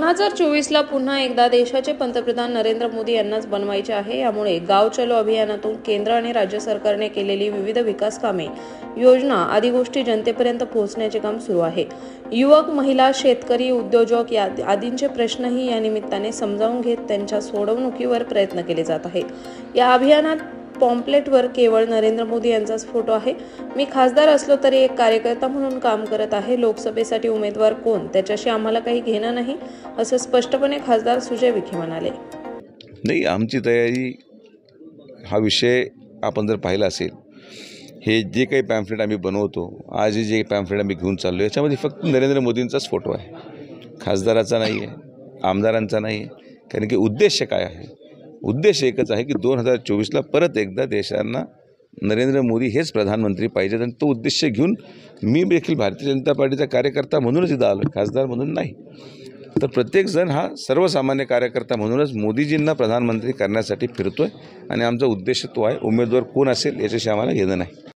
2024ला पुन्हा एकदा देशाचे पंतप्रधान नरेंद्र मोदी यांनाच बनवायचे आहे। यामुळे गाव चलो अभियानातून केंद्र आणि राज्य सरकारने केलेली विविध विकास कामे, योजना आदी गोष्टी जनतेपर्यंत पोहोचण्याचे काम सुरू आहे। युवक, महिला, शेतकरी, उद्योजक आदींचे प्रश्नही या निमित्ताने समजावून घेत त्यांच्या सोडवणुकीवर प्रयत्न केले जात आहेत। या अभियानात पॉम्पलेटवर केवळ नरेंद्र मोदी यांचाच फोटो आहे। मी खासदार असलो तरी एक कार्यकर्ता म्हणून काम करत आहे। लोकसभेसाठी उमेदवार कोण त्याच्याशी आम्हाला काही घेणं नाही, असं स्पष्टपणे खासदार सुजय विखे म्हणाले। नाही, आमची तयारी हा विषय आपण जर पाहिला असेल, हे जे काही पॅम्फलेट आम्ही बनवतो, आज जे पॅम्फलेट आम्ही घेऊन चाललो याच्यामध्ये फक्त नरेंद्र मोदींचाच फोटो आहे, खासदाराचा नाही आहे, आमदारांचा नाही आहे। कारण की उद्देश काय आहे? उद्देश एकच आहे की 2024ला परत एकदा देशांना नरेंद्र मोदी हेच प्रधानमंत्री पाहिजेत आणि तो उद्देश घेऊन मी देखील भारतीय जनता पार्टीचा कार्यकर्ता म्हणूनच इथं आलो, खासदार म्हणून नाही। तर प्रत्येकजण हा सर्वसामान्य कार्यकर्ता म्हणूनच मोदीजींना प्रधानमंत्री करण्यासाठी फिरतोय आणि आमचा उद्देश तो आहे। उमेदवार कोण असेल याच्याशी आम्हाला घेणं नाही।